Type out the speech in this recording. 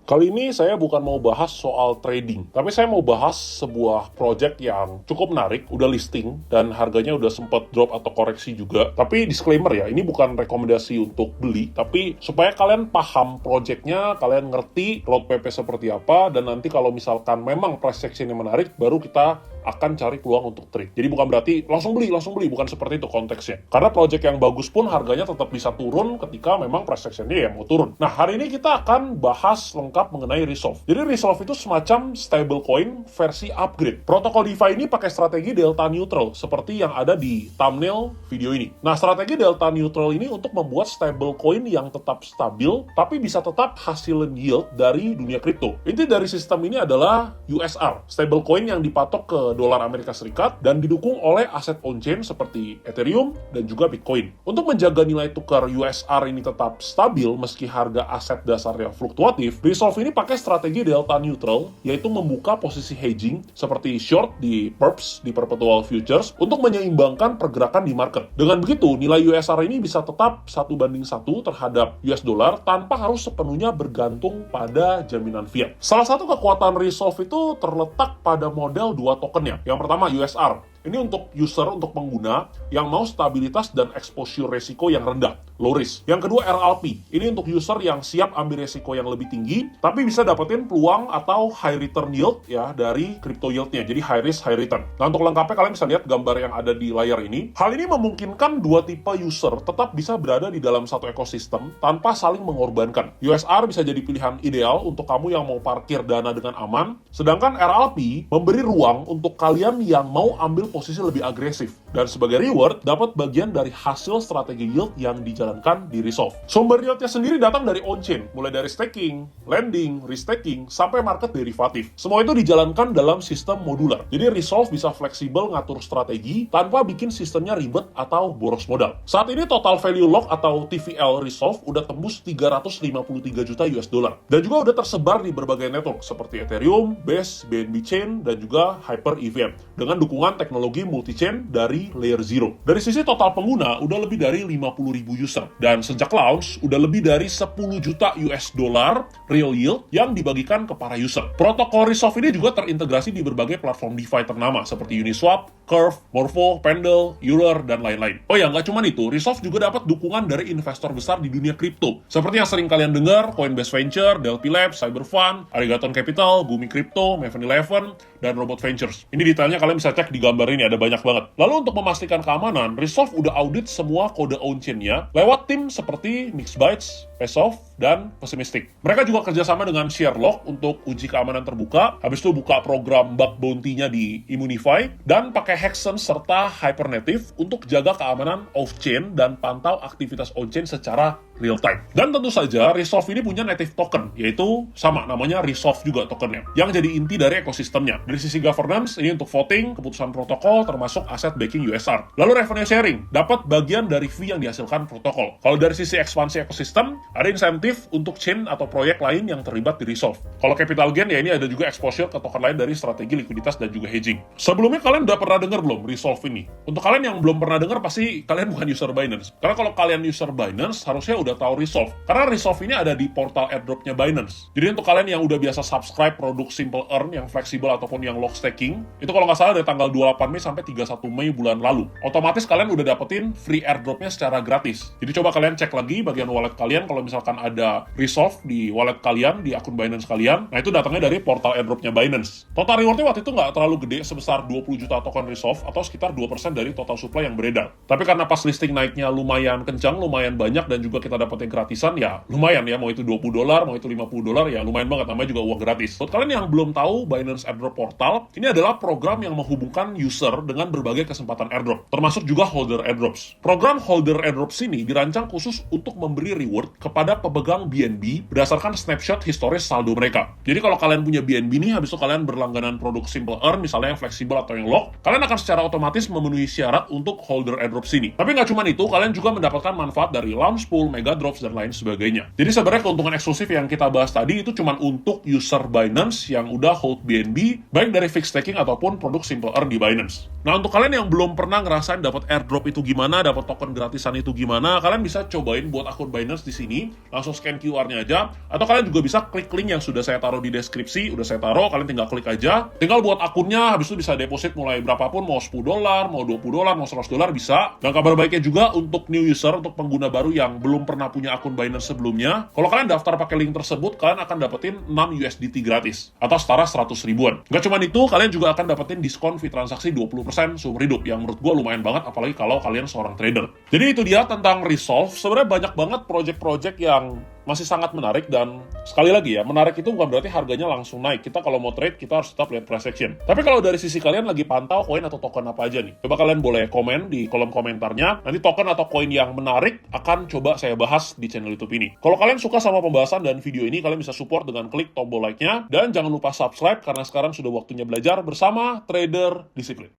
Kali ini saya bukan mau bahas soal trading, tapi saya mau bahas sebuah project yang cukup menarik, udah listing, dan harganya udah sempat drop atau koreksi juga. Tapi disclaimer ya, ini bukan rekomendasi untuk beli, tapi supaya kalian paham projectnya, kalian ngerti roadmap-nya seperti apa, dan nanti kalau misalkan memang price action yang menarik, baru kita akan cari peluang untuk trade. Jadi bukan berarti langsung beli, bukan seperti itu konteksnya. Karena project yang bagus pun harganya tetap bisa turun ketika memang price action-nya yang mau turun. Nah, hari ini kita akan bahas lengkap mengenai Resolve. Jadi Resolve itu semacam stablecoin versi upgrade. Protokol DeFi ini pakai strategi delta neutral, seperti yang ada di thumbnail video ini. Nah, strategi delta neutral ini untuk membuat stablecoin yang tetap stabil, tapi bisa tetap hasilin yield dari dunia kripto. Inti dari sistem ini adalah USR, stablecoin yang dipatok ke dolar Amerika Serikat dan didukung oleh aset on-chain seperti Ethereum dan juga Bitcoin. Untuk menjaga nilai tukar USR ini tetap stabil meski harga aset dasarnya fluktuatif, Resolve ini pakai strategi delta neutral, yaitu membuka posisi hedging seperti short di perps, di perpetual futures, untuk menyeimbangkan pergerakan di market. Dengan begitu, nilai USR ini bisa tetap 1:1 terhadap US dollar tanpa harus sepenuhnya bergantung pada jaminan fiat. Salah satu kekuatan Resolve itu terletak pada model dua tokennya. Yang pertama USR. Ini untuk user, untuk pengguna yang mau stabilitas dan exposure resiko yang rendah, low risk. Yang kedua RLP. Ini untuk user yang siap ambil resiko yang lebih tinggi, tapi bisa dapetin peluang atau high return yield ya dari crypto yieldnya. Jadi high risk, high return. Nah, untuk lengkapnya kalian bisa lihat gambar yang ada di layar ini. Hal ini memungkinkan dua tipe user tetap bisa berada di dalam satu ekosistem tanpa saling mengorbankan. USR bisa jadi pilihan ideal untuk kamu yang mau parkir dana dengan aman, sedangkan RLP memberi ruang untuk kalian yang mau ambil posisi lebih agresif, dan sebagai reward dapat bagian dari hasil strategi yield yang dijalankan di Resolve. Sumber yieldnya sendiri datang dari on-chain, mulai dari staking, lending, restaking, sampai market derivatif. Semua itu dijalankan dalam sistem modular. Jadi Resolve bisa fleksibel ngatur strategi tanpa bikin sistemnya ribet atau boros modal. Saat ini total value lock atau TVL Resolve udah tembus 353 juta US dollar, dan juga udah tersebar di berbagai network seperti Ethereum, Base, BNB Chain, dan juga Hyper EVM dengan dukungan teknologi multi-chain dari Layer Zero. Dari sisi total pengguna, udah lebih dari 50.000 user. Dan sejak launch, udah lebih dari 10 juta US dollar real yield yang dibagikan ke para user. Protokol Resolve ini juga terintegrasi di berbagai platform DeFi ternama seperti Uniswap, Curve, Morpho, Pendle, Euler, dan lain-lain. Oh ya, nggak cuma itu, Resolve juga dapat dukungan dari investor besar di dunia kripto. Seperti yang sering kalian dengar, Coinbase Venture, Delphi Labs, Cyberfund, Arigaton Capital, Bumi Crypto, Maven 11, dan Robot Ventures. Ini detailnya kalian bisa cek di gambar ini, ada banyak banget. Lalu untuk memastikan keamanan, Resolve udah audit semua kode on-chain-nya lewat tim seperti Mixbytes, Pesoft, dan Pessimistic. Mereka juga kerjasama dengan Sherlock untuk uji keamanan terbuka, habis itu buka program bug bounty-nya di Immunify, dan pakai Hexen serta Hypernative untuk jaga keamanan off-chain dan pantau aktivitas on-chain secara real-time. Dan tentu saja, Resolve ini punya native token, yaitu sama, namanya Resolve juga tokennya, yang jadi inti dari ekosistemnya. Dari sisi governance, ini untuk voting, keputusan protokol, termasuk aset backing USR. Lalu revenue sharing, dapat bagian dari fee yang dihasilkan protokol. Kalau dari sisi ekspansi ekosistem, ada insentif untuk chain atau proyek lain yang terlibat di Resolve. Kalau capital gain, ya ini ada juga exposure ke token lain dari strategi likuiditas dan juga hedging. Sebelumnya kalian udah pernah dengar belum Resolve ini? Untuk kalian yang belum pernah dengar, pasti kalian bukan user Binance. Karena kalau kalian user Binance, harusnya udah tahu Resolve. Karena Resolve ini ada di portal airdropnya Binance. Jadi untuk kalian yang udah biasa subscribe produk Simple Earn yang fleksibel ataupun yang lock staking, itu kalau nggak salah dari tanggal 28 Mei sampai 31 Mei bulan lalu. Otomatis kalian udah dapetin free airdropnya secara gratis. Jadi coba kalian cek lagi bagian wallet kalian kalau misalkan ada Resolve di wallet kalian, di akun Binance kalian. Nah, itu datangnya dari portal airdropnya Binance. Total rewardnya waktu itu nggak terlalu gede, sebesar 20 juta token Resolve atau sekitar 2% dari total supply yang beredar. Tapi karena pas listing naiknya lumayan kencang, lumayan banyak, dan juga kita dapetin gratisan, ya lumayan ya, mau itu $20, mau itu $50, ya lumayan banget, namanya juga uang gratis. Buat kalian yang belum tahu Binance Airdrop Portal, ini adalah program yang menghubungkan user dengan berbagai kesempatan airdrop, termasuk juga holder airdrops. Program holder airdrops ini dirancang khusus untuk memberi reward kepada pemegang BNB berdasarkan snapshot historis saldo mereka. Jadi kalau kalian punya BNB nih, habis itu kalian berlangganan produk Simple Earn, misalnya yang fleksibel atau yang lock, kalian akan secara otomatis memenuhi syarat untuk holder airdrops ini. Tapi nggak cuma itu, kalian juga mendapatkan manfaat dari launch pool, mega drops, dan lain sebagainya. Jadi sebenarnya keuntungan eksklusif yang kita bahas tadi itu cuma untuk user Binance yang udah hold BNB, baik dari fixed staking ataupun produk Simple Earn di Binance. Nah, untuk kalian yang belum pernah ngerasain dapat airdrop itu gimana, dapat token gratisan itu gimana, kalian bisa cobain buat akun Binance di sini. ini, langsung scan QR-nya aja, atau kalian juga bisa klik link yang sudah saya taruh di deskripsi, udah saya taruh, kalian tinggal klik aja, tinggal buat akunnya, habis itu bisa deposit mulai berapapun, mau $10, mau $20, mau $100 bisa. Dan kabar baiknya juga untuk new user, untuk pengguna baru yang belum pernah punya akun Binance sebelumnya, kalau kalian daftar pakai link tersebut, kalian akan dapetin 6 USDT gratis, atau setara 100 ribuan. Nggak cuma itu, kalian juga akan dapetin diskon fee transaksi 20% seumur hidup, yang menurut gue lumayan banget, apalagi kalau kalian seorang trader. Jadi itu dia tentang Resolve. Sebenarnya banyak banget project-project yang masih sangat menarik, dan sekali lagi ya, menarik itu bukan berarti harganya langsung naik. Kita kalau mau trade, kita harus tetap lihat price action. Tapi kalau dari sisi kalian lagi pantau koin atau token apa aja nih, coba kalian boleh komen di kolom komentarnya. Nanti token atau koin yang menarik akan coba saya bahas di channel YouTube ini. Kalau kalian suka sama pembahasan dan video ini, kalian bisa support dengan klik tombol like-nya, dan jangan lupa subscribe karena sekarang sudah waktunya belajar bersama trader disiplin.